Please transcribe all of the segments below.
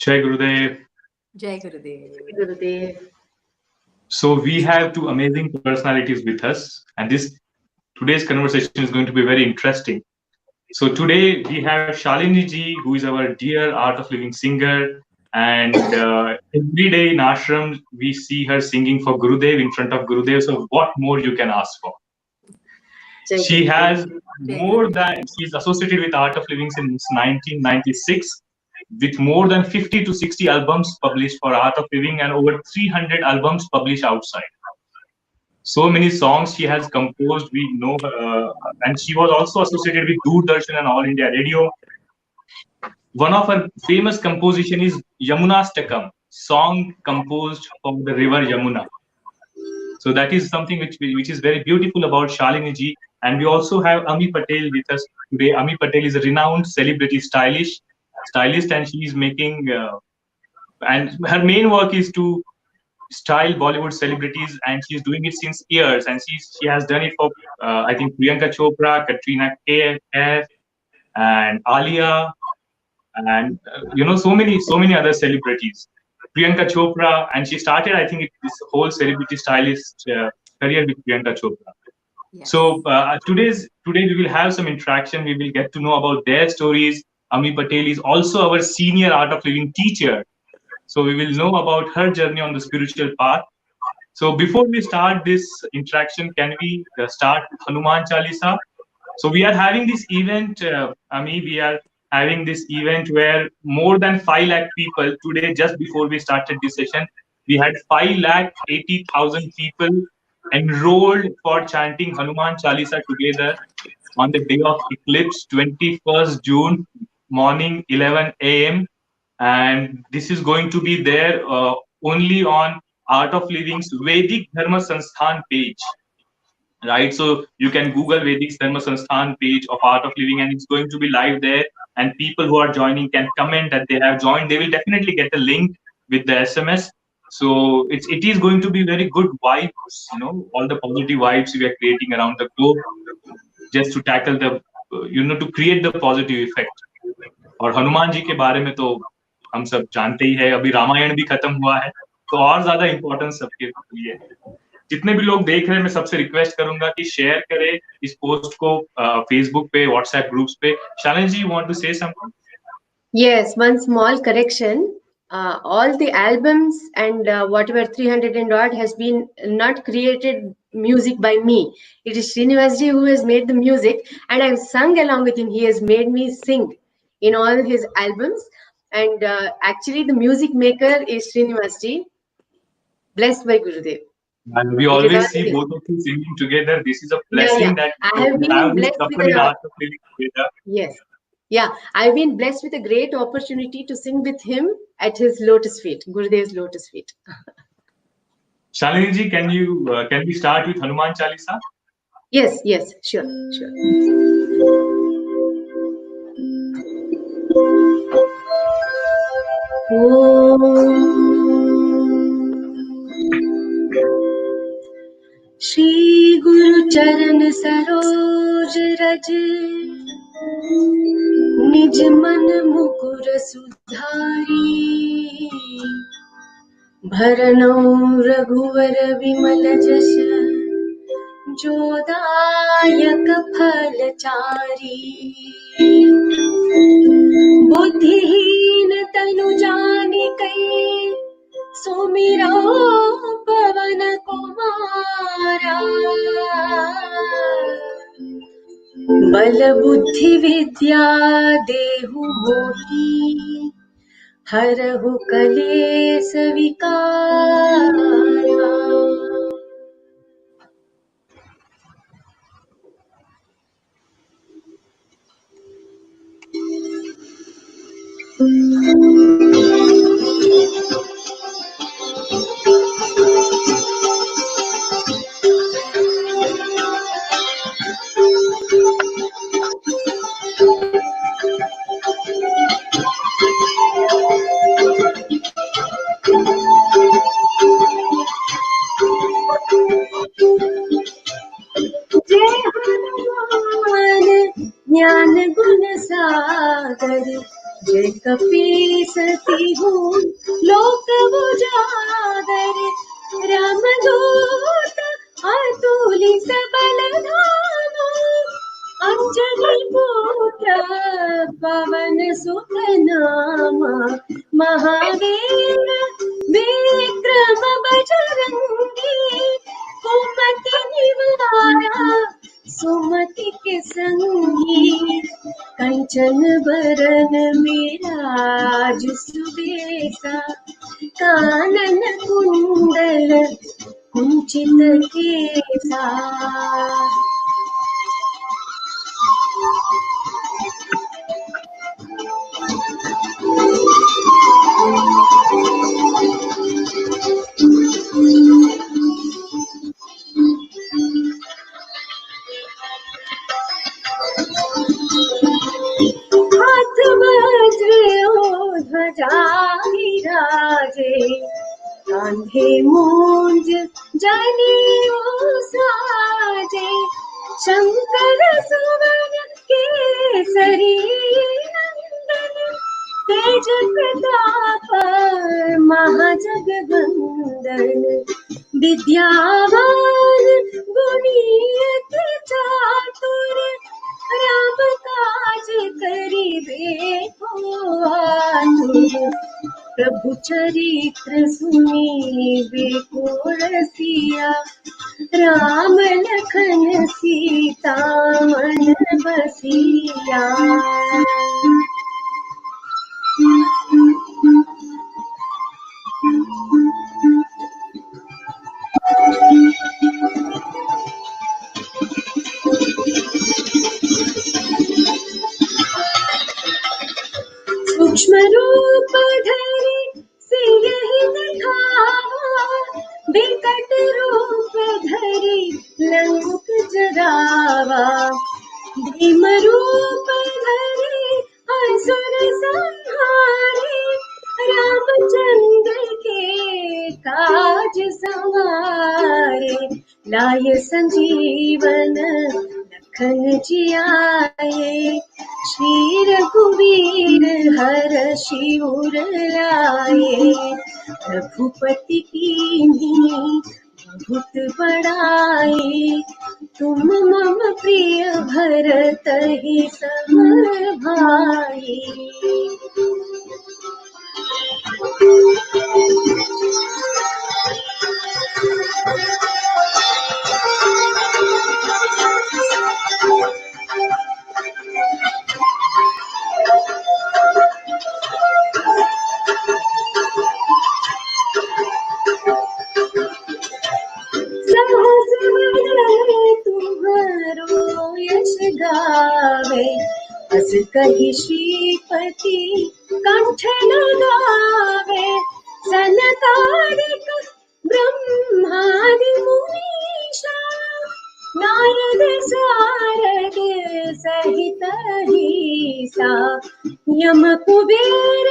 Jai Gurudev. Jai Gurudev. Gurudev. So we have two amazing personalities with us, and this today's conversation is going to be very interesting. So today we have Shalini ji, who is our dear Art of Living singer, and every day in ashram we see her singing for Gurudev in front of Gurudev. So what more you can ask for? She has more than she's associated with Art of Living since 1996, with more than 50 to 60 albums published for Art of Living and over 300 albums published outside. So many songs she has composed, we know, and she was also associated with Doordarshan and All India Radio. One of her famous composition is Yamuna Stakam, song composed for the river Yamuna. So that is something which is very beautiful about Shalini ji. And we also have Ami Patel with us today. Ami Patel is a renowned celebrity stylist, and she is making, and her main work is to style Bollywood celebrities, and she's doing it since years. And she has done it for I think Priyanka Chopra, Katrina Kaif, and Alia, and so many other celebrities. Priyanka Chopra, and she started I think this whole celebrity stylist career with Priyanka Chopra. Yes. So today we will have some interaction. We will get to know about their stories. Ami Patel is also our senior Art of Living teacher. So we will know about her journey on the spiritual path. So before we start this interaction, can we start Hanuman Chalisa? So we are having this event, Ami, we are having this event where more than 5 lakh people today, just before we started this session, we had 5,80,000 people enrolled for chanting Hanuman Chalisa together on the day of eclipse, 21st June, morning 11 a.m. And this is going to be there only on Art of Living's Vedic Dharma Sansthan page. Right, so you can Google Vedic Dharma Sansthan page of Art of Living, and it's going to be live there. And people who are joining can comment that they have joined. They will definitely get a link with the SMS. So it is going to be very good vibes, all the positive vibes we are creating around the globe, just to tackle the, to create the positive effect. और हनुमान जी के बारे में तो हम सब जानते ही है, अभी रामायण भी खत्म हुआ है, तो और ज्यादा इम्पोर्टेंस सबके लिए है. जितने भी लोग देख रहे हैं, मैं सबसे रिक्वेस्ट करूंगा कि शेयर करें इस पोस्ट को फेसबुक पे, व्हाट्सएप ग्रुप्स पे. Shalini ji, you want to say something? Yes, one small correction. All the albums and whatever 300 and odd has been not created music by me. It is Srinivasji who has made the music, and I've sung along with him. He has made me sing in all his albums. And actually, the music maker is Srinivasji, blessed by Gurudev. And we always see both of you singing together. This is a blessing that I have been blessed with the Art of Living together. Yes. Yeah, I've been blessed with a great opportunity to sing with him at his lotus feet, Gurudev's lotus feet. Shalini ji, can we start with Hanuman Chalisa? Yes, sure. Shri Guru Charan Saroj Raj निज मन मुकुर सुधारी भरनो रघुवर विमल जस जोदायक फलचारी बुद्धिहीन तनु जानिकै सुमिरो पवन कुमारा बल बुद्धि विद्या देहु मोहि हरहु कलेस विकारा. ज्ञान गुण सागर जय कपीसती हूँ लोक उजागर, रामदूत अतुलित बलधामा, अंजनी पुत्र पवन सुत नामा, महावीर विक्रम बजरंगी, कुमति निवारा सुमति के संगी, कंचन बरन विराज सुबेसा, कानन कुंडल कुंचित केसा। हाथ वज्र और ध्वजा विराजे, कांधे मूंज जनेऊ साजे, शंकर सुवन केसरी नंदन, तेज प्रताप महाजगवंदन, विद्यावान गुणीयति चातुर, राम काज करिबे को आतुर, प्रभु चरित्र सुनीबे को रसिया, राम लखन सीता मन बसिया। सूक्ष्म रूप धरि सियहि दिखावा, विकट रूप धरि लंक जरावा, भीम रूप धरि असुर संहारे, रामचंद्र के काज सवारे, लाय संजीवन लखन जियाए, श्री रघुवीर हरषि उर लाए, रघुपति कीन्ही बहुत बड़ाई, तुम मम प्रिय भरतहि सम भाई। सहस बदन तुम्हारो यश गावे, अस कहि श्रीपति कंठ लगावे, सनकादिक ब्रह्मादि मुनीषा, नारद सारद सहित ईसा, यम कुबेर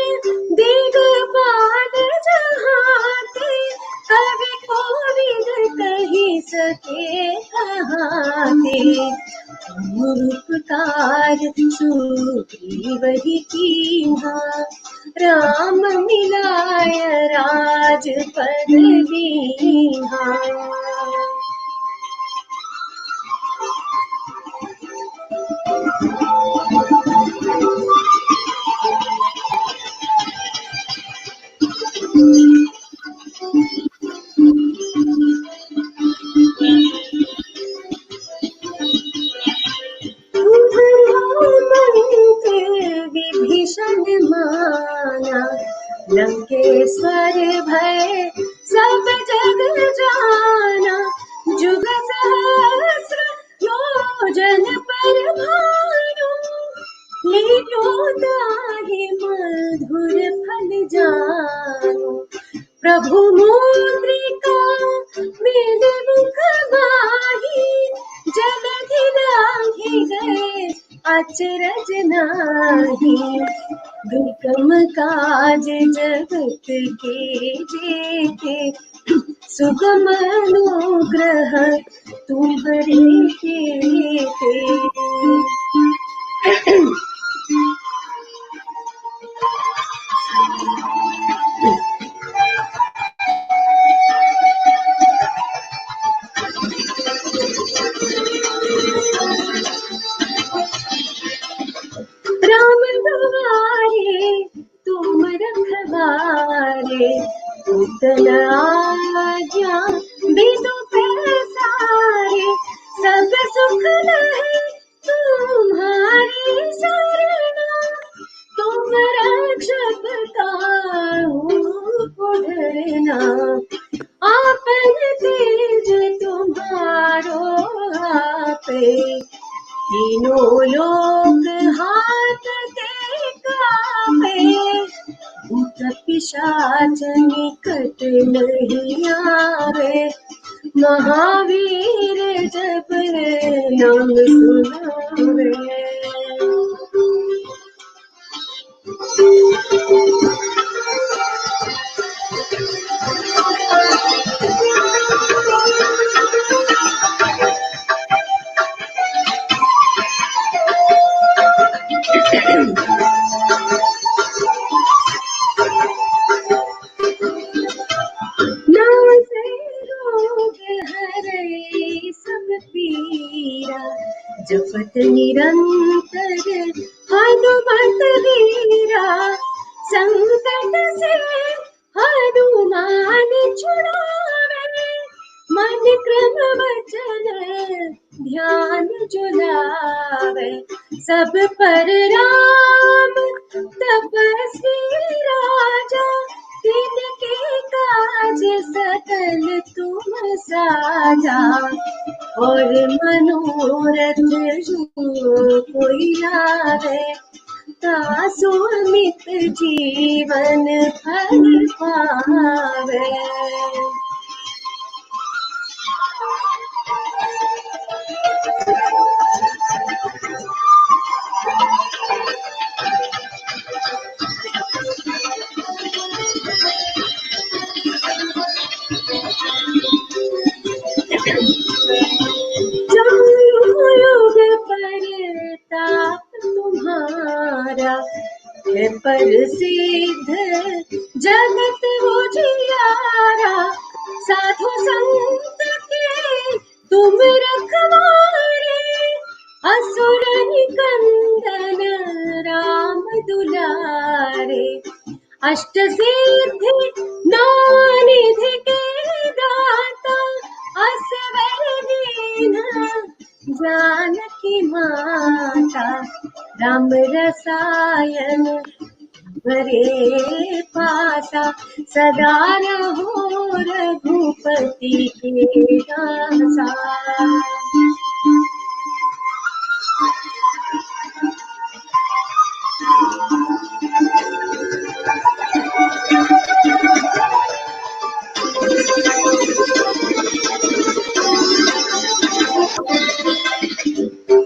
दिगपाल जहाते, कवि कोविद कहि सके कहाते, तुम उपकार सुग्रीवहि कीन्हा, राम मिलाय राजपद दीन्हा। विभीषण माना, लंकेश्वर भय सब जग जाना, जुग सहस्र योजन पर भानु, लील्यो ताहि मधुर फल जानु, प्रभु मुद्रिका मेरे मुख माही, जलधि लांघि गए अचरज नाही, दुर्गम काज जगत के जेते, सुगम अनुग्रह तुम्हारे तेते। शपथाऊं पुढरना, आपन तेज तुम्हारो आपे, तीनों लोक हाथ के कापे, भूत पिशाच निकट नहीं आवे, महावीर जब नाम सुनावे। नाम से रोग हरै सब पीरा, जपत निरंतर हनुमत वीरा, संकट से हनुमान छुड़ावे, मन क्रम वचन ध्यान जुलावे, सब पर राम तपस्वी राजा, तिनके काज सकल तुम साजा, और मनोरथ जो कोई लावे, तासु अमित जीवन फल पावे। युग परताप तुम्हारा, है पर सिद्ध जगत उजियारा, साधु संत के तुम रखवारे, असुर निकंदन राम दुलारे, अष्ट सिद्धि नौ निधि के दाता, असवर दीन जानकी माता, राम रसायन भरे पासा, सदा रहो रघुपति के दासा।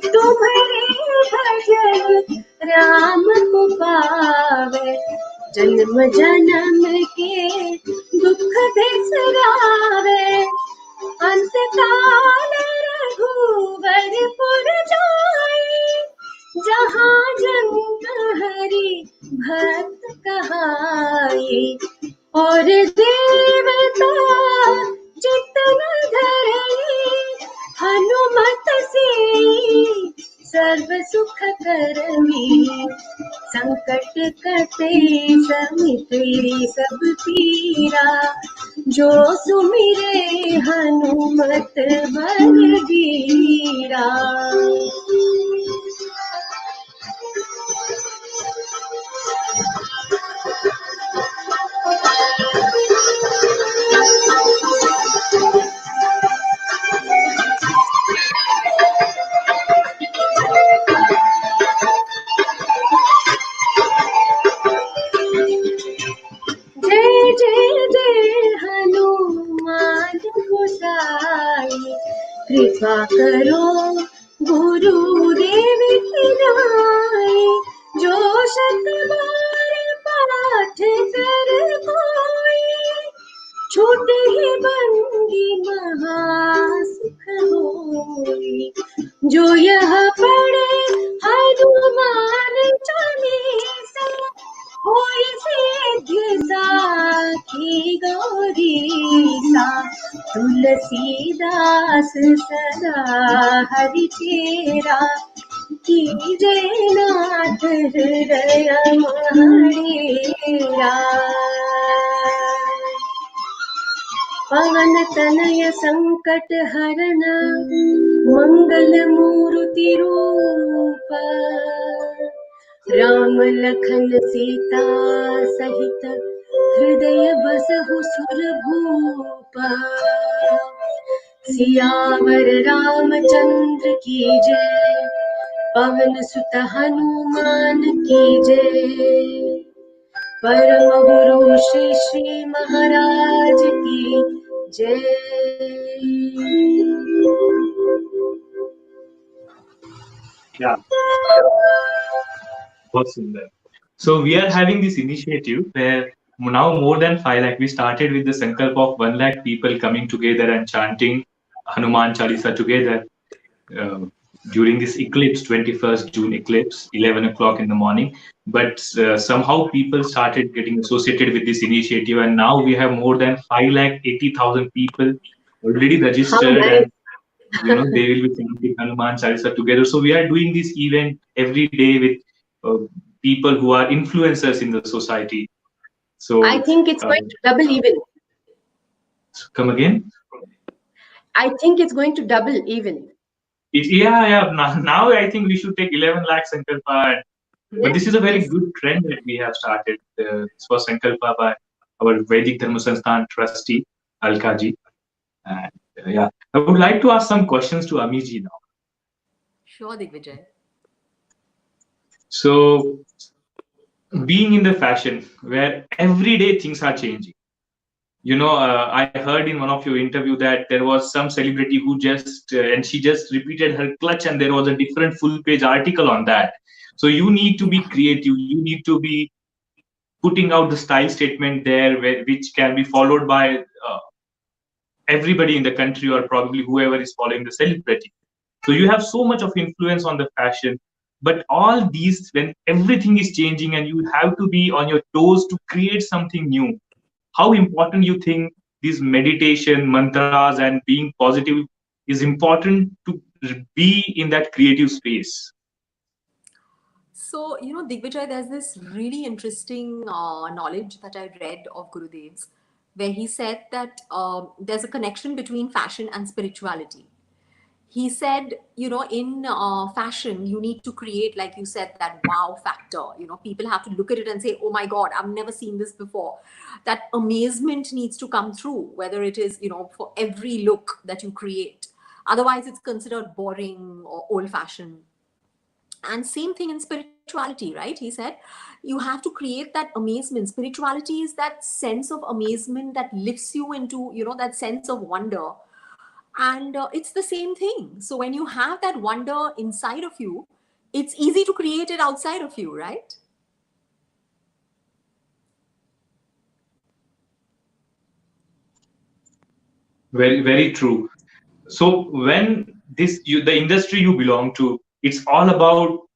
तुम्हारे भजन राम को पावे, जन्म जन्म के दुख बिसरावे, अंत काल रघुवर पुर जाई, जहाँ जन्म हरि भक्त कहाई, और देवता चित्तन धरई, हनुमत से सर्व सुख करवी, संकट कटे समिते सब पीरा, जो सुमिरे हनुमत बलबीरा। जय जय जय हनुमान गोसाई, कृपा करो गुरुदेव की नाई, जो शत बार पाठ कर कोई, छूटे ही बंदी महासुख होई, जो यह पढ़े हनुमान चालीसा, होई सिद्धि साखी गौरीसा, तुलसीदास सदा हरि चेरा, कीजे नाथ हृदय महडेरा। पवन तनय संकट हरण, मंगल मूर्ति रूप, राम लखन सीता सहित हृदय बसहु सुरभूप सियावर रामचंद्र की जय पवन सुत हनुमान की जय परम गुरु श्री श्री महाराज की जय Yeah, बहुत सुंदर. So we are having this initiative where now more than 5 lakh, we started with the sankalp of 1 lakh people coming together and chanting Hanuman Chalisa together uh, during this eclipse, 21st June eclipse, 11 o'clock in the morning. But somehow people started getting associated with this initiative, and now we have more than 5 lakh 80,000 people already registered, nice. and they will be chanting Hanuman Chalisa together. So we are doing this event every day with uh, people who are influencers in the society. So I think it's going to double even. come again. I think it's going to double even. Yeah. Now I think we should take 11 lakh Sankalpa. But this is a very Yes. good trend that we have started. This was Sankalpa by our Vedic Dharma Sansthan trustee, Alkaji. And yeah, I would like to ask some questions to Amiji now. Sure, Digvijay. So, being in the fashion where every day things are changing. I heard in one of your interview that there was some celebrity who and she just repeated her clutch, and there was a different full page article on that. So you need to be creative. You need to be putting out the style statement there, which can be followed by everybody in the country, or probably whoever is following the celebrity. So you have so much of influence on the fashion, but all these, when everything is changing and you have to be on your toes to create something new, how important you think this meditation, mantras, and being positive is important to be in that creative space? So, Digvijay, there's this really interesting knowledge that I read of Gurudev's, where he said that there's a connection between fashion and spirituality. He said, in fashion, you need to create, like you said, that wow factor. People have to look at it and say, oh my God, I've never seen this before. That amazement needs to come through, whether it is, for every look that you create. Otherwise, it's considered boring or old fashioned. And same thing in spirituality, right? He said you have to create that amazement. Spirituality is that sense of amazement that lifts you into that sense of wonder. And it's the same thing. So when you have that wonder inside of you, it's easy to create it outside of you, right? Very, very true. So when the industry you belong to, it's all about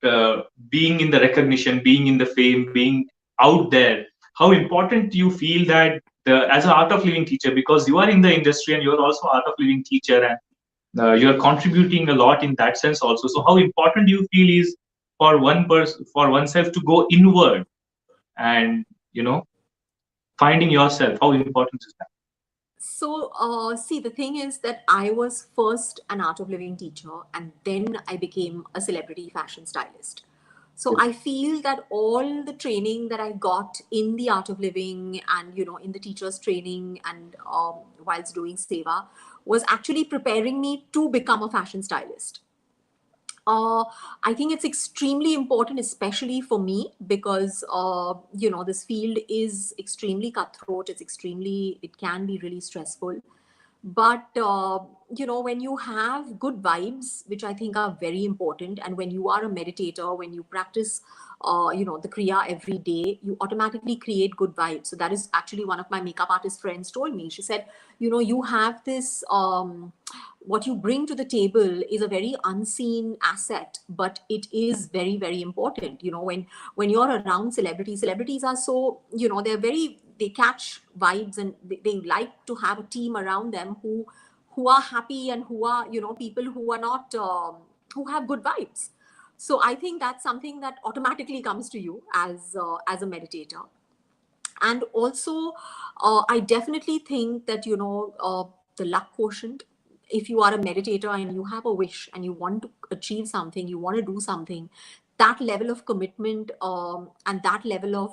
being in the recognition, being in the fame, being out there. How important you feel that as an art of living teacher, because you are in the industry and you're also art of living teacher, and you're contributing a lot in that sense also. So how important do you feel is for one person, for oneself, to go inward and finding yourself? How important is that? So, see, the thing is that I was first an art of living teacher, and then I became a celebrity fashion stylist. So I feel that all the training that I got in the art of living and, in the teacher's training and whilst doing seva was actually preparing me to become a fashion stylist. I think it's extremely important, especially for me, because this field is extremely cutthroat. It can be really stressful. But when you have good vibes, which I think are very important, and when you are a meditator, when you practice, the kriya every day, you automatically create good vibes. So that is actually one of my makeup artist friends told me. She said, you have this. What you bring to the table is a very unseen asset, but it is very, very important. When you're around celebrities are so, they catch vibes, and they like to have a team around them who are happy, and who are people who are not who have good vibes. So I think that's something that automatically comes to you as a meditator. And also I definitely think that the luck quotient, if you are a meditator and you have a wish and you want to achieve something, you want to do something, that level of commitment and that level of,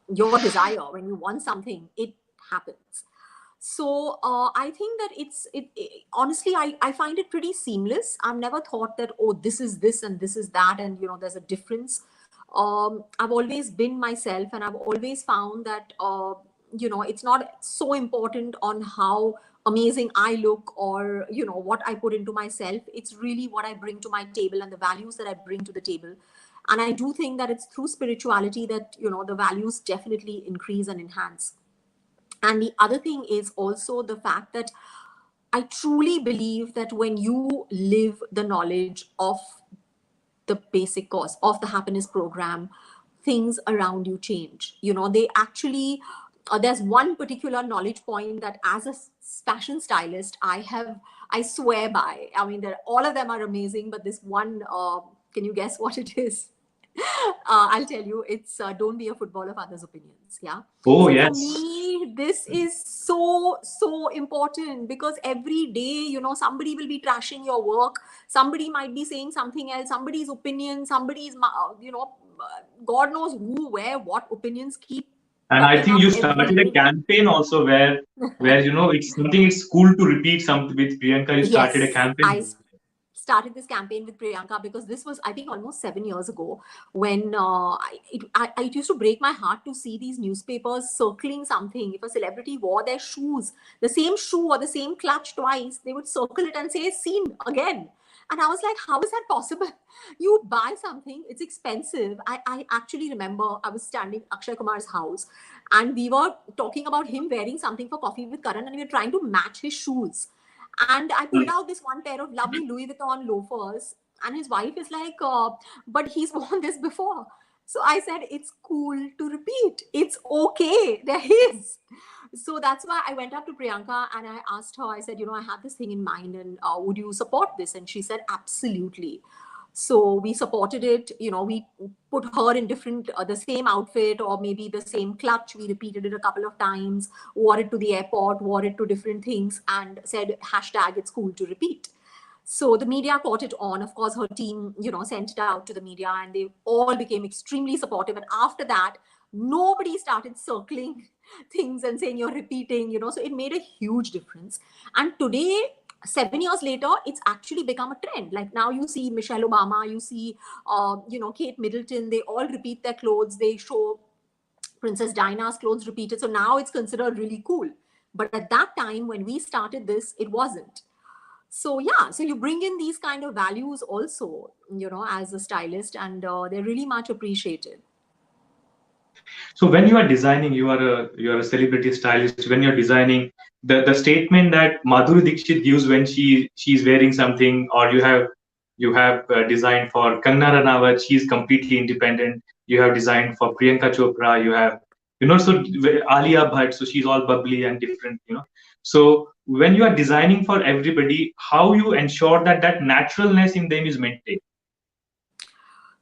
your desire when you want something, it happens. So I think that honestly, I find it pretty seamless. I've never thought that, oh, this is this and this is that, and there's a difference. I've always been myself, and I've always found that it's not so important on how amazing I look, or what I put into myself. It's really what I bring to my table and the values that I bring to the table. And I do think that it's through spirituality that the values definitely increase and enhance. And the other thing is also the fact that I truly believe that when you live the knowledge of the basic cause of the happiness program, things around you change. They actually, there's one particular knowledge point that as a fashion stylist, I swear by. I mean, all of them are amazing, but this one, can you guess what it is? I'll tell you, it's don't be a football of others' opinions. Yeah. Oh, So yes. for me, this is so important, because every day, somebody will be trashing your work. Somebody might be saying something else, somebody's opinion, somebody's, God knows who, where, what opinions keep. And I think you started a day. campaign also where it's cool to repeat something with Priyanka. You started a campaign. I started this campaign with Priyanka because this was, I think, almost 7 years ago, when it used to break my heart to see these newspapers circling something. If a celebrity wore their shoes, the same shoe or the same clutch twice, they would circle it and say, seen again. And I was like, how is that possible? You buy something, it's expensive. I actually remember I was standing at Akshay Kumar's house, and we were talking about him wearing something for Coffee with Karan, and we were trying to match his shoes. And I pulled out this one pair of lovely Louis Vuitton loafers, and his wife is like, but he's worn this before. So I said, it's cool to repeat. It's okay. There is. So that's why I went up to Priyanka and I asked her, I said, I have this thing in mind, and would you support this? And she said, absolutely. So we supported it. We put her in different, the same outfit or maybe the same clutch. We repeated it a couple of times, wore it to the airport, wore it to different things, and said, hashtag it's cool to repeat. So the media caught it on. Of course, her team, sent it out to the media, and they all became extremely supportive. And after that, nobody started circling things and saying you're repeating, so it made a huge difference. And today, 7 years later, it's actually become a trend. Like now you see Michelle Obama, you see, Kate Middleton, they all repeat their clothes. They show Princess Diana's clothes repeated. So now it's considered really cool. But at that time, when we started this, it wasn't. So yeah, so you bring in these kind of values also, as a stylist, and they're really much appreciated. So when you are designing, you are a celebrity stylist. When you're designing, the statement that Madhuri Dixit gives when she's wearing something, or you have designed for Kangana Ranaut, she's completely independent. You have designed for Priyanka Chopra. You have so Alia Bhatt, so she's all bubbly and different. So when you are designing for everybody, how you ensure that naturalness in them is maintained?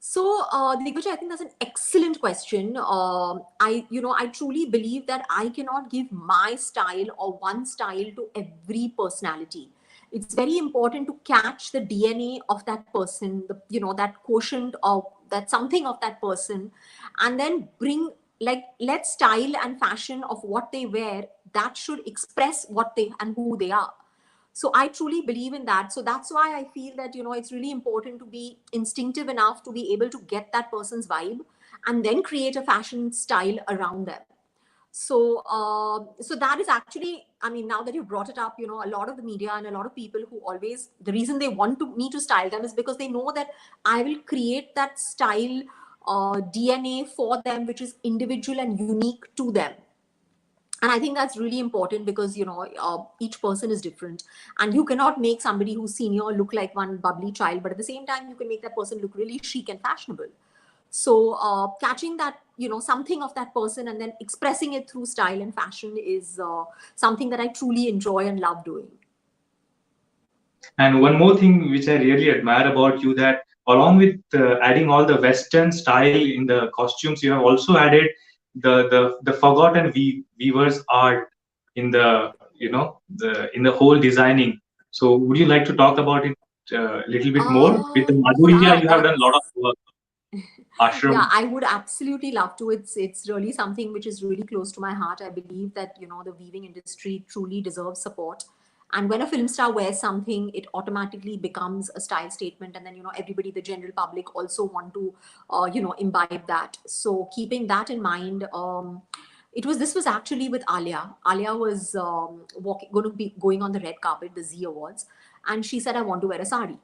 So, Digvijay, I think that's an excellent question. I truly believe that I cannot give my style or one style to every personality. It's very important to catch the DNA of that person, that quotient of that something of that person, and then bring, let style and fashion of what they wear, that should express what they and who they are. So I truly believe in that. So that's why I feel that, it's really important to be instinctive enough to be able to get that person's vibe and then create a fashion style around them. So, so that is actually, I mean, now that you brought it up, a lot of the media and a lot of people who always, the reason they want me to style them is because they know that I will create that style DNA for them, which is individual and unique to them. And I think that's really important because, each person is different, and you cannot make somebody who's senior look like one bubbly child, but at the same time, you can make that person look really chic and fashionable. So catching that, something of that person and then expressing it through style and fashion is something that I truly enjoy and love doing. And one more thing which I really admire about you, that along with adding all the Western style in the costumes, you have also added the forgotten weavers art in the in the whole designing. So would you like to talk about it? a little bit more? With Madhurya, you have done a lot of work. Ashram. Yeah, I would absolutely love to. It's really something which is really close to my heart. I believe that the weaving industry truly deserves support. And when a film star wears something, it automatically becomes a style statement, and then everybody, the general public, also want to imbibe that. So keeping that in mind, this was actually with Alia. Alia was going to be going on the red carpet, the Z Awards, and she said, "I want to wear a sari."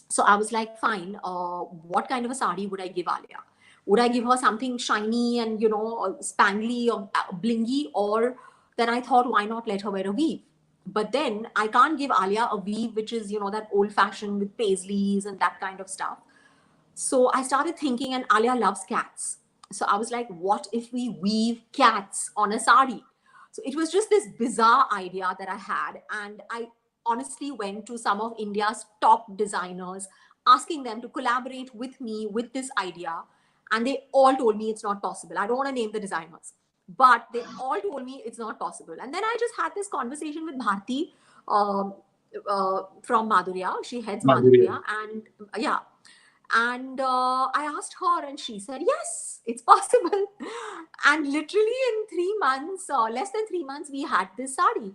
So I was like, fine, what kind of a sari would I give Alia? Would I give her something shiny and, spangly or blingy? Or then I thought, why not let her wear a weave? But then I can't give Alia a weave, which is, that old fashioned with paisleys and that kind of stuff. So I started thinking, and Alia loves cats. So I was like, what if we weave cats on a sari? So it was just this bizarre idea that I had. And I honestly went to some of India's top designers, asking them to collaborate with me with this idea. And they all told me it's not possible. I don't want to name the designers, but they all told me it's not possible. And then I just had this conversation with Bharti from Madhurya. She heads Madhurya. And yeah. And I asked her, and she said, yes, it's possible. And literally in 3 months, less than 3 months, we had this sari.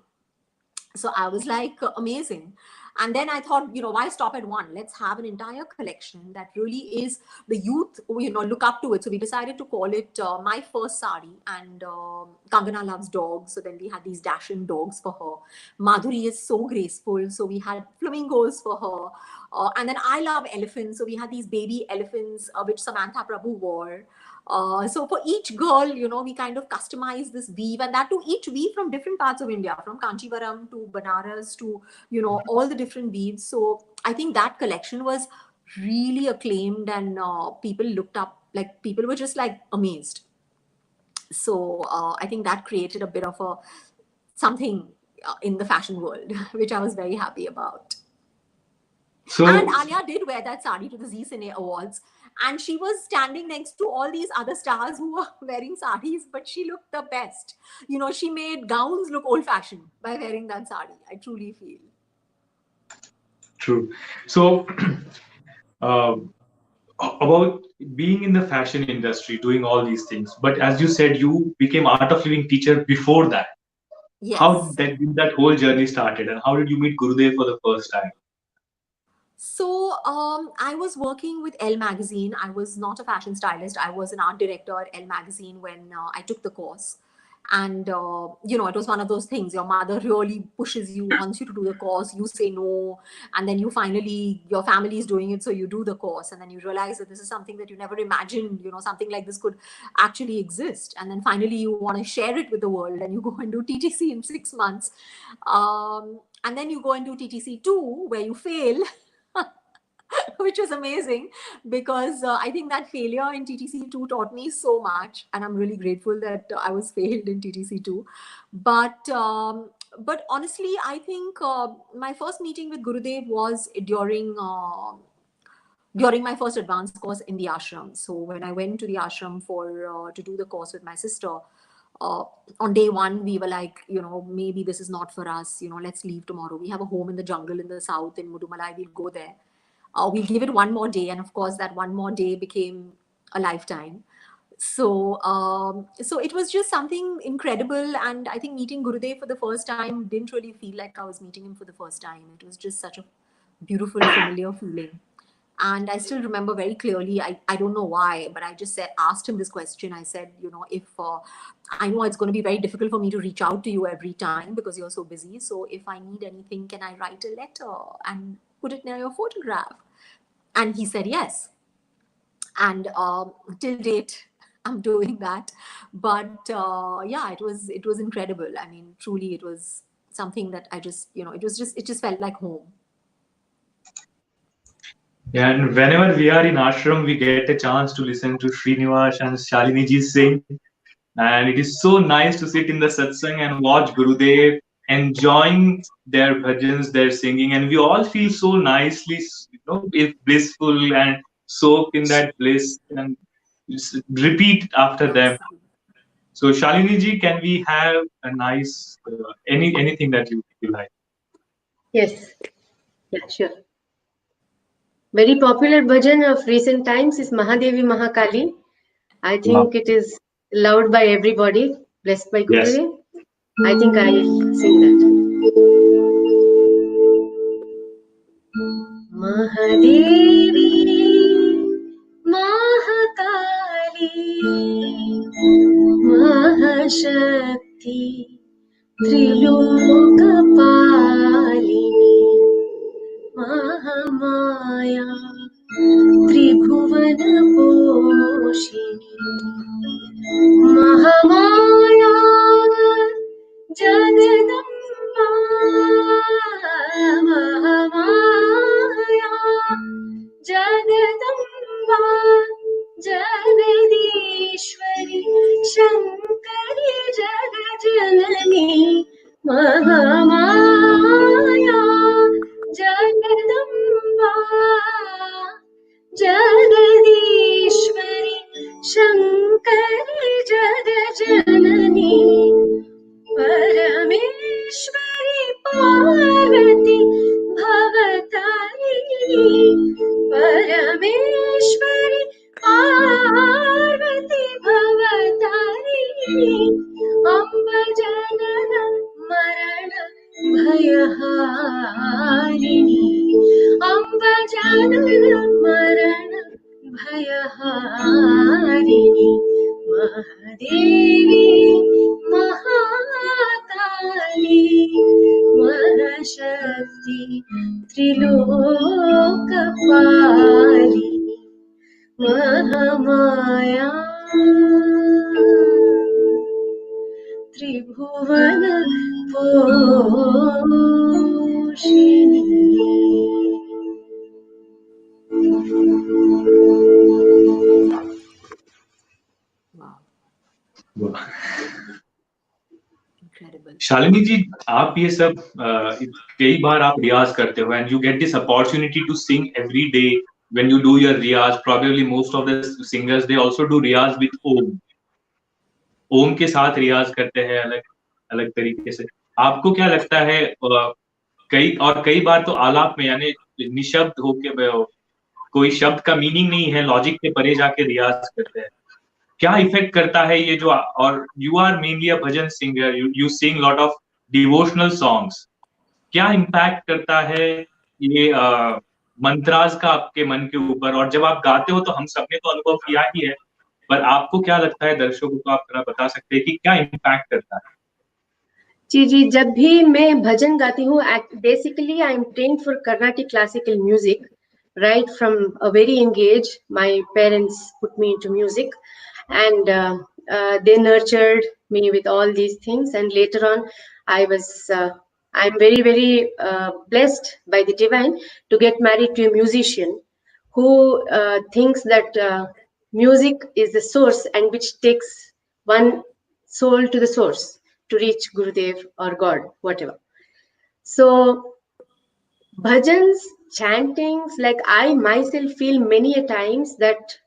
So I was like, amazing. And then I thought, why stop at one? Let's have an entire collection that really is the youth, look up to it. So we decided to call it My First Sari. And Kangana loves dogs. So then we had these dashing dogs for her. Madhuri is so graceful. So we had flamingos for her. And then I love elephants. So we had these baby elephants, which Samantha Prabhu wore. So for each girl, we kind of customize this weave, and that to each weave from different parts of India, from Kanchivaram to Banaras to, all the different weaves. So I think that collection was really acclaimed, and people looked up, like people were just like amazed. So I think that created a bit of something in the fashion world, which I was very happy about. So, and Alia did wear that sari to the Zee Cine Awards. And she was standing next to all these other stars who were wearing saris, but she looked the best. She made gowns look old-fashioned by wearing that sari. I truly feel. True. So, about being in the fashion industry, doing all these things. But as you said, you became Art of Living teacher before that. Yes. How did that whole journey started, and how did you meet Gurudev for the first time? So I was working with Elle Magazine. I was not a fashion stylist. I was an art director at Elle Magazine when I took the course. And, it was one of those things. Your mother really pushes you, wants you to do the course. You say no. And then your family is doing it. So you do the course. And then you realize that this is something that you never imagined, something like this could actually exist. And then finally you want to share it with the world. And you go and do TTC in 6 months. And then you go and do TTC 2, where you fail. Which was amazing, because I think that failure in TTC2 taught me so much, and I'm really grateful that I was failed in TTC2. But honestly, I think my first meeting with Gurudev was during my first advanced course in the ashram. So when I went to the ashram to do the course with my sister, on day one, we were like, maybe this is not for us. Let's leave tomorrow. We have a home in the jungle in the south in Mudumalai. We'll go there. We'll give it one more day. And of course, that one more day became a lifetime. So it was just something incredible. And I think meeting Gurudev for the first time didn't really feel like I was meeting him for the first time. It was just such a beautiful, familiar feeling. And I still remember very clearly, I don't know why, but I just asked him this question. I said, if I know it's going to be very difficult for me to reach out to you every time because you're so busy. So if I need anything, can I write a letter and put it near your photograph? And he said yes. And till date, I'm doing that. But yeah, it was incredible. I mean, truly, it was something that I just, it just felt like home. Yeah, and whenever we are in ashram, we get a chance to listen to Srinivas and Shalini ji sing. And it is so nice to sit in the satsang and watch Gurudev enjoying their bhajans, their singing, and we all feel so nicely, blissful and soak in that bliss and repeat after them. So Shalini ji, can we have a nice anything that you like? Yes, yeah, sure. Very popular bhajan of recent times is Mahadevi Mahakali. I think it is loved by everybody, blessed by Yes. Gurudev. I think I'll sing that. Mahadevi Mahakali Mahashakti Trilokapalini Mahamaya Tribhuvana Poshini Mahamaya Jagadamba Mahamaya Jagadamba Jagadishwari Shankari Jagajanani Mahamaya Jagadamba Jagadishwari Shankari Jagajanani Parameshwari Parvati Bhavatarini Parameshwari Parvati Bhavatarini Amba Janana Marana Bhayaharini Amba Janana Marana Bhayaharini Mahadevi Mahakali Mahashakti Trilokapalini Mahamaya Tribhuvana Poshini. Wow. Incredible. Shalini जी, आप ये सब कई बार आप रियाज करते हो and you get this opportunity to sing every day when you do your riyaz. Probably most of the singers they also do riyaz with Om के साथ रियाज करते हैं अलग अलग तरीके से. आपको क्या लगता है, कई बार तो आलाप में यानी निशब्द होके कोई शब्द का मीनिंग नहीं है, लॉजिक के परे जाके रियाज करते हैं, क्या इफेक्ट करता है ये जो, और you are mainly a bhajan singer, you sing lot of devotional songs, क्या इम्पैक्ट करता है ये मंत्रास का आपके मन के ऊपर? और जब आप गाते हो तो हम सबने तो अनुभव किया ही है, पर आपको क्या लगता है, दर्शकों को आप थोड़ा बता सकते हैं कि क्या इम्पैक्ट करता है? जी, जब भी मैं भजन गाती हूँ, basically I am trained for Carnatic classical music. Right from a very young age, my parents put me into music, and they nurtured me with all these things. And later on, I'm very, very blessed by the divine to get married to a musician who thinks that music is the source and which takes one soul to the source to reach Gurudev or God, whatever. So bhajans, chantings, like I myself feel many a times that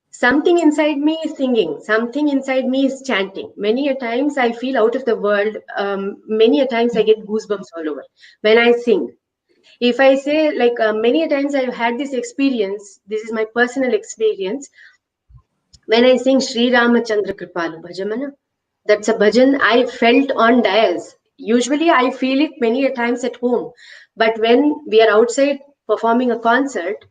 something inside me is singing, something inside me is chanting. Many a times I feel out of the world. Many a times I get goosebumps all over when I sing. If I say, like, many a times I've had this experience, this is my personal experience, when I sing Sri Ramachandra Kripalu Bhajamana, that's a bhajan I felt on dais. Usually I feel it many a times at home, but when we are outside performing a concert,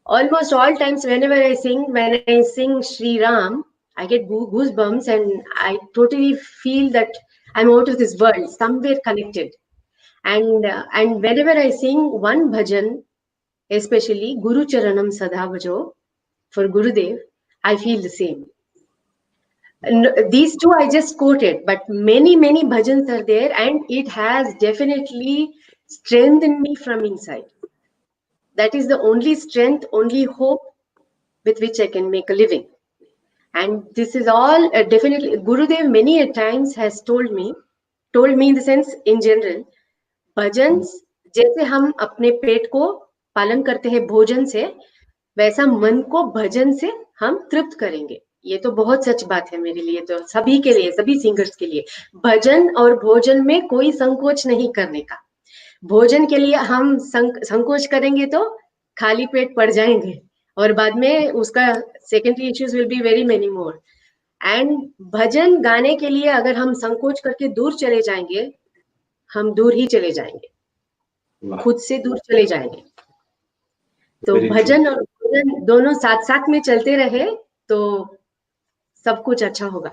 almost all times when I sing Sri Ram, I get goosebumps and I totally feel that I'm out of this world, somewhere connected. And whenever I sing one bhajan, especially Guru Charanam Sada Bhajo for Gurudev, I feel the same. And these two I just quoted, but many bhajans are there, and it has definitely strengthened me from inside. That is the only strength, only hope with which I can make a living. And this is all definitely, Gurudev many a times has told me in the sense in general, bhajans जैसे हम अपने पेट को पालन करते हैं भोजन से, वैसा मन को भजन से हम तृप्त करेंगे. ये तो बहुत सच बात है मेरे लिए, तो सभी के लिए, सभी सिंगर्स के लिए. भजन और भोजन में कोई संकोच नहीं करने का. भोजन के लिए हम संकोच करेंगे तो खाली पेट पड़ जाएंगे और बाद में उसका secondary issues will be very many more. And भजन गाने के लिए अगर हम संकोच करके दूर चले जाएंगे, हम दूर ही चले जाएंगे, खुद से दूर चले जाएंगे। तो Very true. भजन और भजन दोनों साथ साथ में चलते रहे तो सब कुछ अच्छा होगा।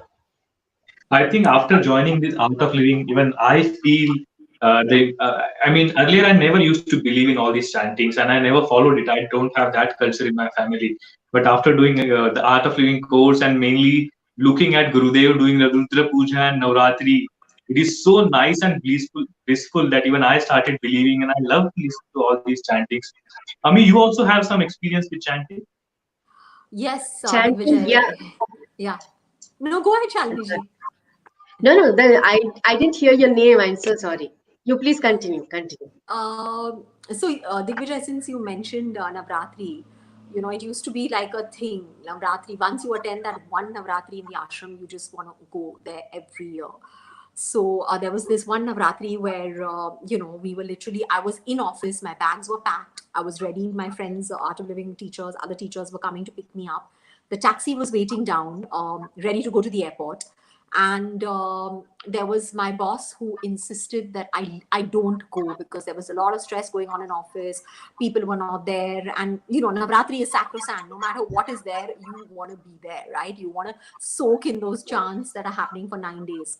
I think after joining this Art of Living, even I feel I mean, earlier I never used to believe in all these chantings and I never followed it. I don't have that culture in my family. But after doing the Art of Living course and mainly looking at Gurudev doing the Rudra Puja and Navratri, it is so nice and blissful that even I started believing and I love to listen to all these chantings. Ami, you also have some experience with chanting? Yes, Chanting, Digvijay. yeah. Yeah. No, go ahead, Shalini ji. No, I didn't hear your name. I'm so sorry. You please continue. Digvijay, since you mentioned Navratri, you know, it used to be like a thing. Navratri, once you attend that one Navratri in the ashram, you just want to go there every year. So there was this one Navratri where, you know, we were literally, I was in office, my bags were packed, I was ready, my friends, Art of Living teachers, other teachers were coming to pick me up. The taxi was waiting down, ready to go to the airport. And there was my boss who insisted that I don't go because there was a lot of stress going on in office. People were not there. And, you know, Navratri is sacrosanct. No matter what is there, you want to be there, right? You want to soak in those chants that are happening for 9 days.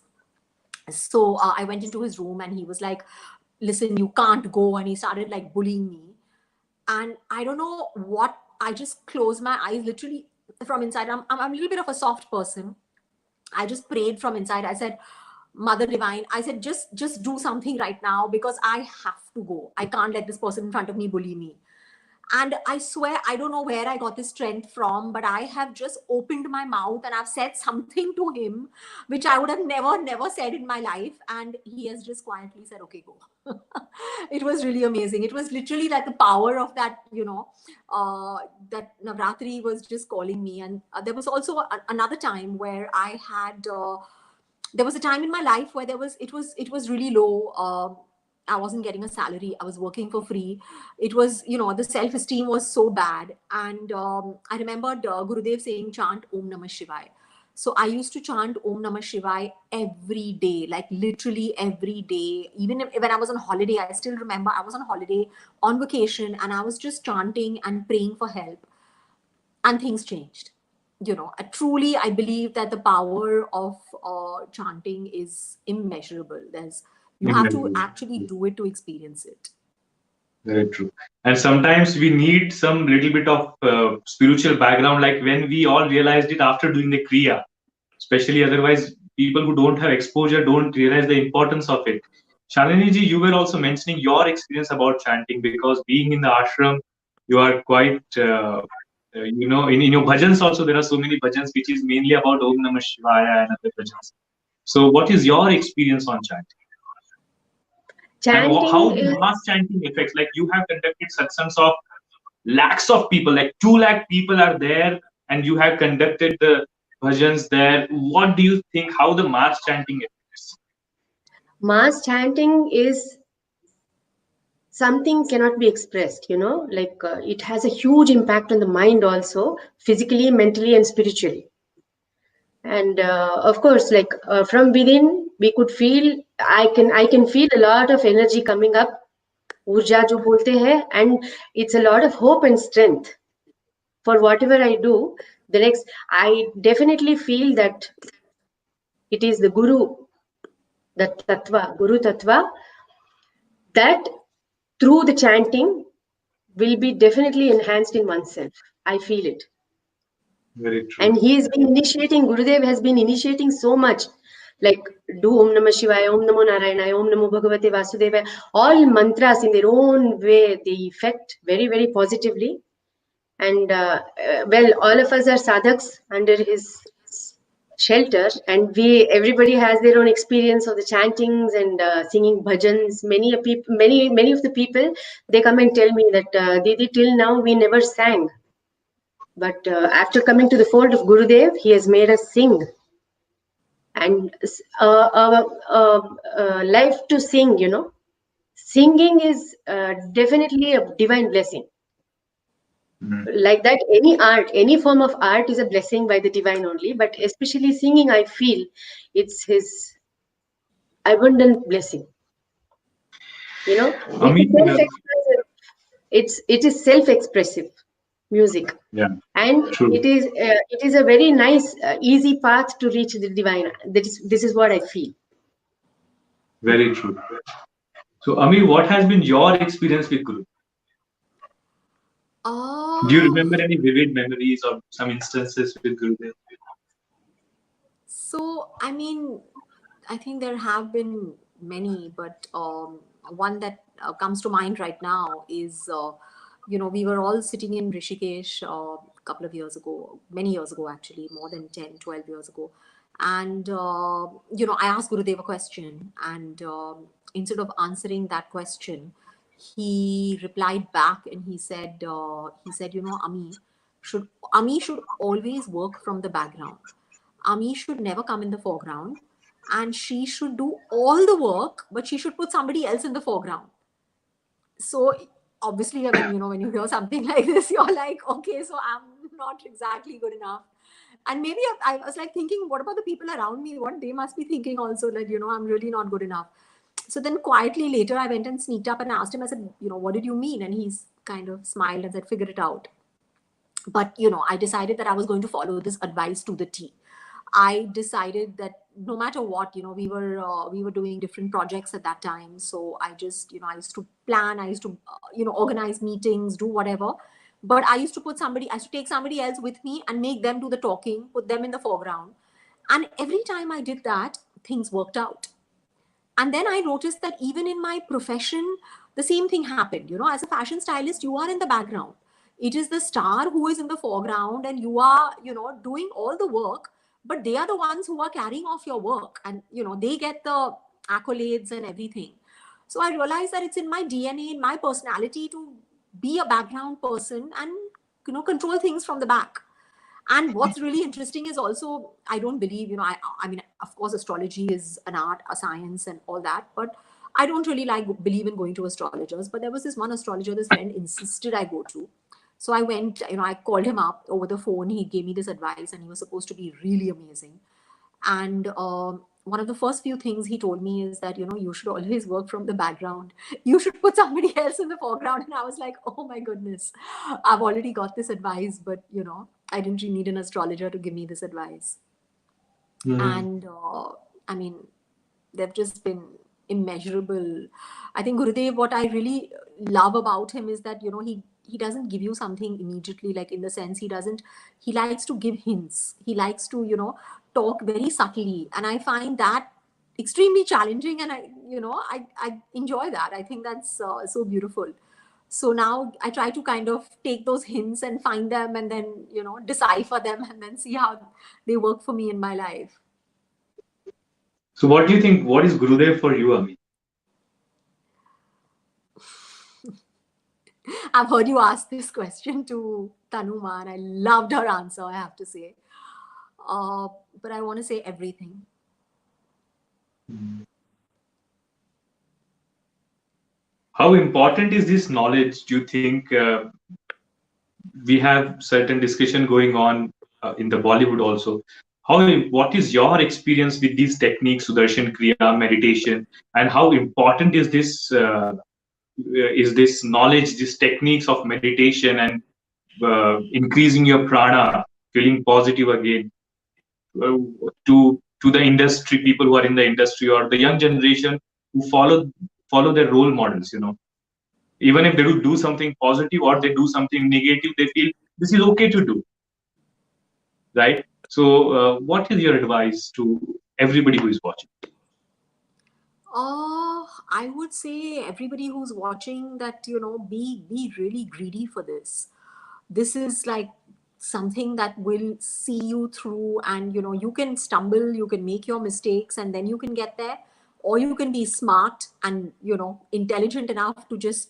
So I went into his room and he was like, listen, you can't go. And he started like bullying me. And I don't know what, I just closed my eyes literally from inside. I'm a little bit of a soft person. I just prayed from inside. I said, Mother Divine, I said, just do something right now because I have to go. I can't let this person in front of me bully me. And I swear, I don't know where I got this strength from, but I have just opened my mouth and I've said something to him, which I would have never said in my life. And he has just quietly said, okay, go. It was really amazing. It was literally like the power of that, you know, that Navratri was just calling me. And there was also another time where I had, there was a time in my life where it was really low. I wasn't getting a salary. I was working for free. It was, you know, the self-esteem was so bad. And I remembered Gurudev saying, chant Om Namah Shivaya. So I used to chant Om Namah Shivaya every day, like literally every day. Even when I was on holiday, I still remember I was on holiday on vacation and I was just chanting and praying for help. And things changed. You know, truly, I believe that the power of chanting is immeasurable. You have to actually do it to experience it. Very true. And sometimes we need some little bit of spiritual background, like when we all realized it after doing the Kriya. Especially otherwise, people who don't have exposure don't realize the importance of it. Shalini ji, you were also mentioning your experience about chanting because being in the ashram, you are quite, you know, in your bhajans also, there are so many bhajans which is mainly about Om Namah Shivaya and other bhajans. So what is your experience on chanting? And how the mass chanting affects, like you have conducted satsangs of lakhs of people, like 2 lakh people are there and you have conducted the bhajans there. What do you think, how the mass chanting affects? Mass chanting is something cannot be expressed, you know, like it has a huge impact on the mind also, physically, mentally and spiritually. And of course, like from within, we could feel, I can feel a lot of energy coming up, urja jo bolte hai, and it's a lot of hope and strength for whatever I do. The next, I definitely feel that it is the Guru, the Tattva, Guru Tattva, that through the chanting will be definitely enhanced in oneself. I feel it. Very true. And he has been initiating, Gurudev has been initiating so much, like do Om Namah Shivaya, Om Namo Narayana, Om Namo Bhagavate Vasudevaya, all mantras in their own way, they affect very, very positively. And well, all of us are sadhaks under his shelter, and everybody has their own experience of the chantings and singing bhajans. Many of the people, they come and tell me that Didi, till now we never sang, but after coming to the fold of Gurudev, he has made us sing, and life to sing, you know. Singing is definitely a divine blessing. Like that, any art, any form of art is a blessing by the divine only, but especially singing, I feel it's his abundant blessing. You know, I it is mean, self-expressive. It is self-expressive music, yeah, and true. it is a very nice, easy path to reach the divine. This is what I feel. Very true. So, Ami, what has been your experience with Guru? Do you Uh, remember any vivid memories or some instances with Gurudev? so, I mean, I think there have been many, but one that comes to mind right now is, we were all sitting in Rishikesh a couple of years ago, many years ago, actually, more than 10, 12 years ago. And, I asked Gurudev a question, and instead of answering that question, he replied back and he said, should Ami should always work from the background. Ami should never come in the foreground, and she should do all the work, but she should put somebody else in the foreground. So obviously, when you hear something like this, you're like, okay, so I'm not exactly good enough. And maybe I was like thinking, what about the people around me? What they must be thinking also, that, I'm really not good enough. So then quietly later, I went and sneaked up and asked him, I said, what did you mean? And he's kind of smiled and said, figure it out. But I decided that I was going to follow this advice to the T. I decided that no matter what, we were doing different projects at that time. So I just, I used to plan, I used to, organize meetings, do whatever. But I used to take somebody else with me and make them do the talking, put them in the foreground. And every time I did that, things worked out. And then I noticed that even in my profession, the same thing happened. As a fashion stylist, you are in the background. It is the star who is in the foreground, and you are, doing all the work, but they are the ones who are carrying off your work, and, they get the accolades and everything. So I realized that it's in my DNA, in my personality, to be a background person and, control things from the back. And what's really interesting is also, I don't believe, I mean, of course, astrology is an art, a science, and all that, but I don't really believe in going to astrologers. But there was this one astrologer this friend insisted I go to. So I went, I called him up over the phone. He gave me this advice, and he was supposed to be really amazing. And one of the first few things he told me is that, you should always work from the background. You should put somebody else in the foreground. And I was like, oh my goodness, I've already got this advice, but, I didn't really need an astrologer to give me this advice. And I mean, they've just been immeasurable. I think Gurudev, what I really love about him is that, he doesn't give you something immediately, like in the sense he likes to give hints. He likes to, talk very subtly. And I find that extremely challenging. And I enjoy that. I think that's so beautiful. So now I try to kind of take those hints and find them, and then, decipher them, and then see how they work for me in my life. So, what do you think? What is Gurudev for you, Ami? I've heard you ask this question to Tanuma, and I loved her answer, I have to say. But I want to say everything. How important is this knowledge? Do you think we have certain discussion going on in the Bollywood also? What is your experience with these techniques, Sudarshan Kriya, meditation, and how important is this knowledge, these techniques of meditation and increasing your prana, feeling positive again, uh, to the industry, people who are in the industry, or the young generation who follow their role models? Even if they do something positive or they do something negative, they feel this is okay to do, right? So, what is your advice to everybody who is watching? I would say everybody who's watching that, be really greedy for this. This is like something that will see you through, and, you can stumble, you can make your mistakes, and then you can get there. Or you can be smart and, intelligent enough to just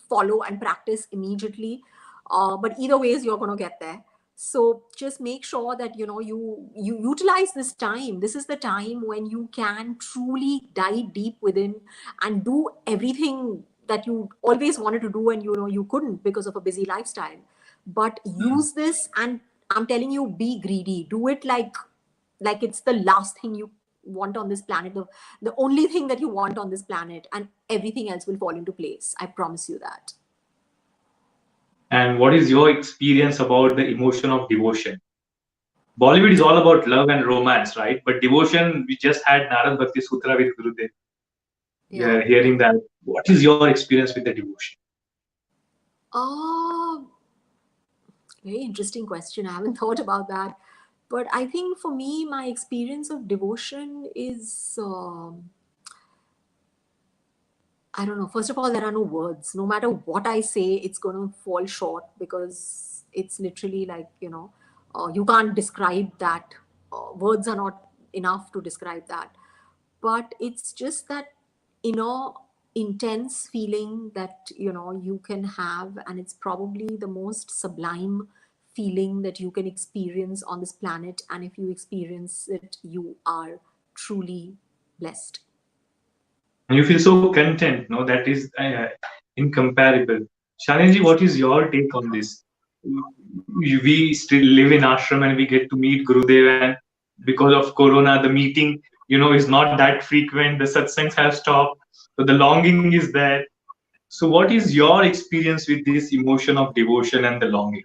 follow and practice immediately. But either ways, you're going to get there. So just make sure that, you utilize this time. This is the time when you can truly dive deep within and do everything that you always wanted to do, and, you couldn't because of a busy lifestyle. but use this, and I'm telling you, be greedy. Do it like it's the last thing you want on this planet, the only thing that you want on this planet, and everything else will fall into place. I promise you that. And what is your experience about the emotion of devotion? Bollywood is all about love and romance, right? But devotion, we just had Narad Bhakti Sutra with Gurudev. We are hearing that. What is your experience with the devotion? Very interesting question. I haven't thought about that. But I think for me, my experience of devotion is, I don't know. First of all, there are no words. No matter what I say, it's going to fall short, because it's literally like, you can't describe that. Words are not enough to describe that. But it's just that intense feeling that, you can have, and it's probably the most sublime feeling that you can experience on this planet. And if you experience it, you are truly blessed. And you feel so content, no? That is incomparable. Shalinji, what is your take on this? We still live in ashram and we get to meet Gurudev, and because of Corona, the meeting, is not that frequent. The satsangs have stopped, so the longing is there. So, what is your experience with this emotion of devotion and the longing?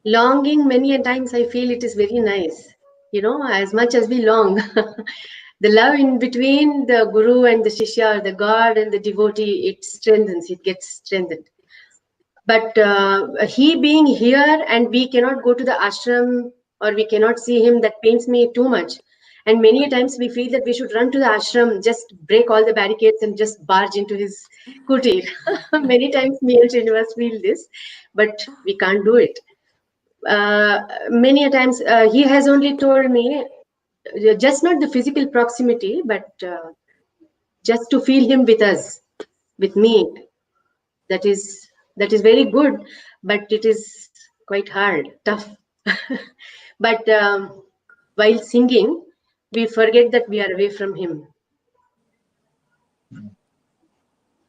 Longing, many a times I feel it is very nice. As much as we long, the love in between the guru and the shishya, the god and the devotee, it strengthens, it gets strengthened. But he being here and we cannot go to the ashram, or we cannot see him, that pains me too much. And many a times we feel that we should run to the ashram, just break all the barricades and just barge into his kutir. Many times me and Srinivas feel this, but we can't do it. Many a times he has only told me, just not the physical proximity, but just to feel him with us, with me. That is very good, but it is quite hard, tough. But while singing, we forget that we are away from him.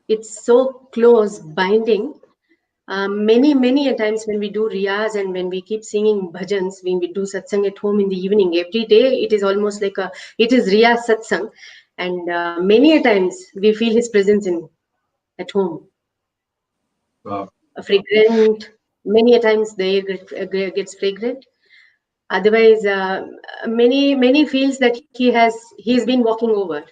It's so close, binding. Many a times when we do riyaz and when we keep singing bhajans, when we do satsang at home in the evening, every day it is almost like it is riyaz satsang, and many a times we feel his presence at home. Wow. A fragrant, many a times the air gets fragrant. Otherwise, many feels that he's been walking over.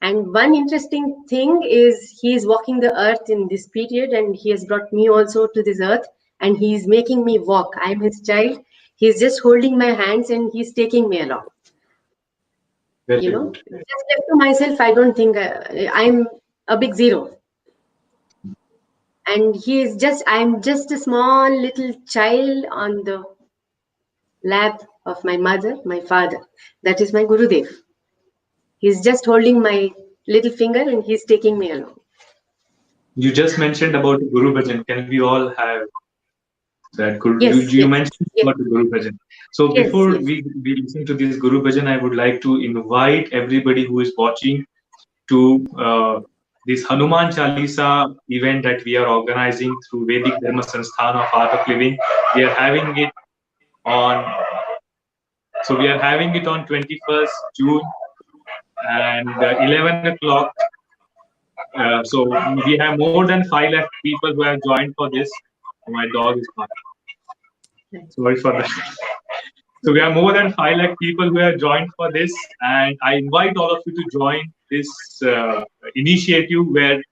And one interesting thing is he is walking the earth in this period, and he has brought me also to this earth, and he is making me walk. I'm his child. He's just holding my hands and he's taking me along. Very just good. left to myself, I don't think I'm a big zero. And I'm just a small little child on the lap of my mother, my father. That is my Gurudev. He's just holding my little finger and he's taking me along. You just mentioned about the Guru Bhajan. Can we all have that? Yes, you yes, mentioned yes. about the Guru Bhajan. So Yes, before yes. we listen to this Guru Bhajan, I would like to invite everybody who is watching to this Hanuman Chalisa event that we are organizing through Vedic Dharma Sansthan of Art of Living. We are having it on 21st June and 11 o'clock. So we have more than 5 lakh people who have joined for this. My dog is barking. Sorry for that. So we have more than 5 lakh people who have joined for this, and I invite all of you to join this initiative where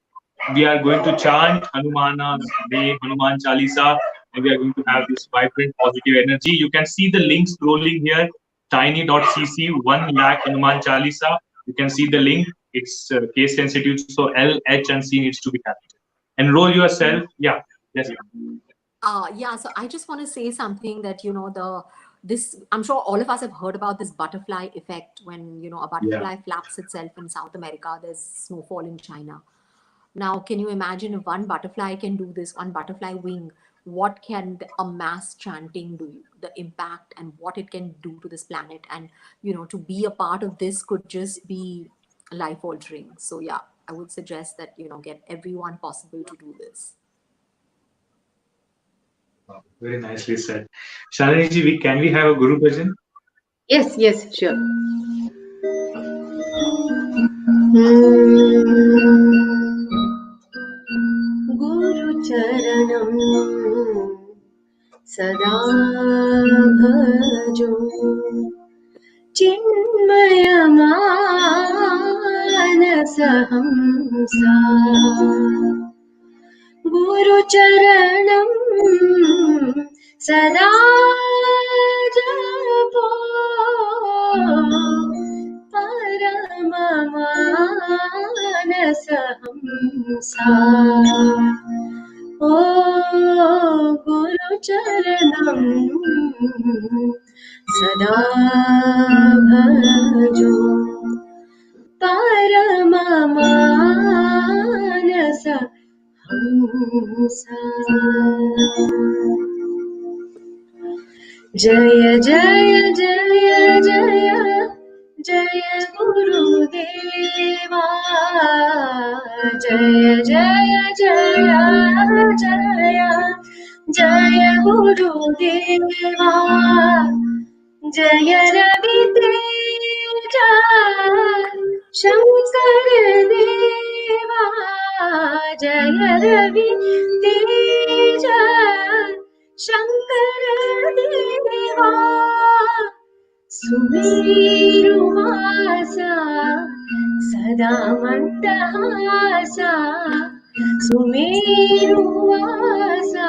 we are going to chant Hanumana's name, Hanuman Chalisa, and we are going to have this vibrant, positive energy. You can see the link scrolling here, tiny.cc 1 lakh Hanuman Chalisa. You can see the link. It's case sensitive, so L, H, and C needs to be captured. Enroll yourself. Yeah. Yes. Yeah. So I just want to say something that, I'm sure all of us have heard about this butterfly effect. When, a butterfly flaps itself in South America, there's snowfall in China. Now, can you imagine if one butterfly can do this, one butterfly wing, what can a mass chanting do, the impact and what it can do to this planet? And, to be a part of this could just be life altering. So yeah, I would suggest that, get everyone possible to do this. Very nicely said. Shalini ji, can we have a Guru Bhajan? Yes, yes, sure. Guru Charanam Sada Bhajo Chinmaya Manasahamsa Guru Charanam Sada Japo Paramamaanasahamsa Oh Guru Charanam Sada Bhajo Paramamaanasahamsa Jaya Jaya Jaya Jaya Jaya Gurudeva Jaya Jaya Jaya Jaya Jaya Gurudeva Jaya Ravi Teja Shankar Deva Jaya Ravi Teja Shankar Deva Sumiruvasa Sada Mantahasa Sumiruvasa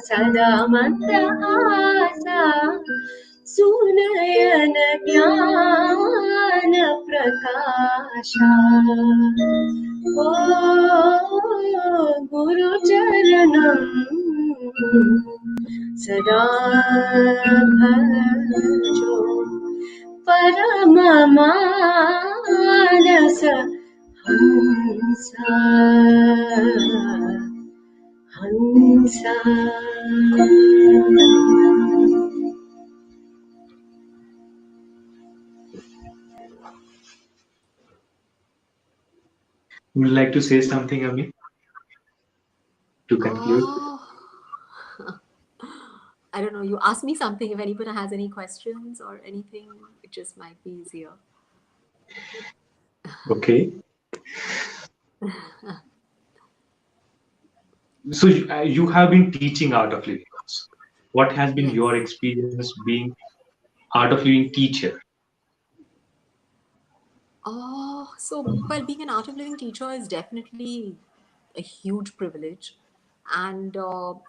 Sada Mantahasa Sunayana Jnana Prakasha Oh Guru Charanam Sada Bhajo Paramamanasa Hamsa Hamsa Would you like to say something, Ami, to conclude? I don't know. You ask me something. If anyone has any questions or anything, it just might be easier. Okay. So you have been teaching Art of Living. What has been your experience being Art of Living teacher? Well, being an Art of Living teacher is definitely a huge privilege. And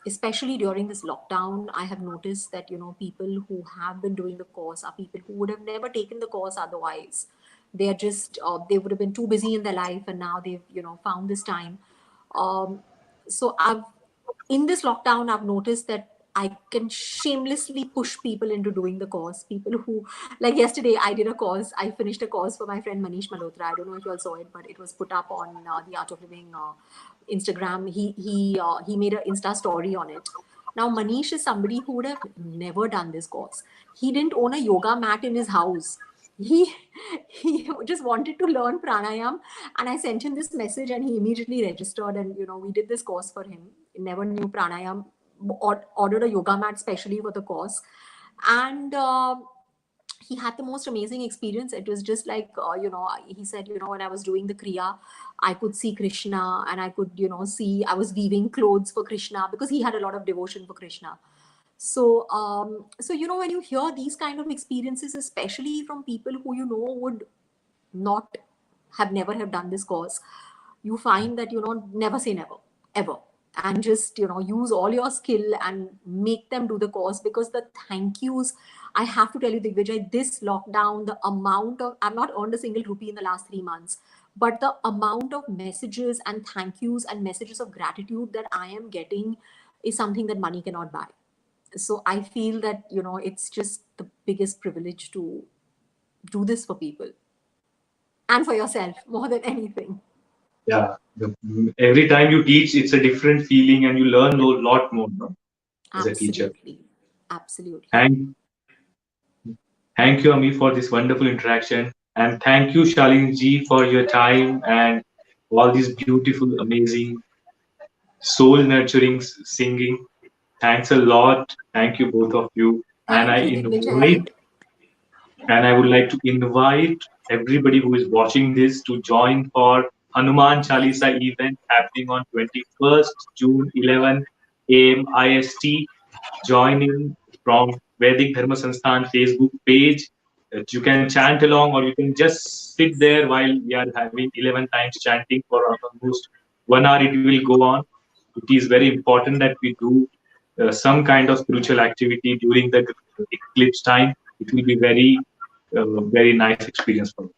especially during this lockdown, I have noticed that, people who have been doing the course are people who would have never taken the course otherwise. They are just, they would have been too busy in their life, and now they've, found this time. Um, so in this lockdown, I've noticed that I can shamelessly push people into doing the course. People who, like yesterday, I did a course. I finished a course for my friend Manish Malhotra. I don't know if you all saw it, but it was put up on the Art of Living Instagram. He made an Insta story on it. Now Manish is somebody who would have never done this course. He didn't own a yoga mat in his house. He he just wanted to learn pranayam, and I sent him this message, and he immediately registered, and we did this course for him. He never knew pranayam, ordered a yoga mat specially for the course, and he had the most amazing experience. It was just like, he said, when I was doing the Kriya, I could see Krishna, and I could, see, I was weaving clothes for Krishna, because he had a lot of devotion for Krishna. So, when you hear these kind of experiences, especially from people who, would not have never have done this course, you find that, never say never, ever. And just, use all your skill and make them do the course, because the thank yous, I have to tell you, Digvijay, this lockdown, the amount of, I've not earned a single rupee in the last 3 months, but the amount of messages and thank yous and messages of gratitude that I am getting is something that money cannot buy. So I feel that, it's just the biggest privilege to do this for people and for yourself more than anything. Yeah, every time you teach, it's a different feeling, and you learn a lot more, no? As a teacher. Absolutely. Thank you, Ami, for this wonderful interaction, and thank you, Shalini ji, for your time and all these beautiful, amazing, soul nurturing singing. Thanks a lot. Thank you, both of you. And Thank you, invite, and I would like to invite everybody who is watching this to join for Hanuman Chalisa event happening on 21st June 11 a.m. IST. Join in from Vedic Dharma Sansthan Facebook page. That you can chant along, or you can just sit there while we are having 11 times chanting for almost 1 hour. It will go on. It is very important that we do some kind of spiritual activity during the eclipse time. It will be very nice experience for me.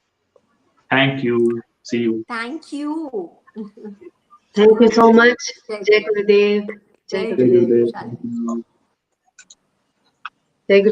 Thank you. See you. Thank you. Thank you so much. Jai Jai Gurudev. Jai Jai Gurudev. Gurudev. Jai Gurudev.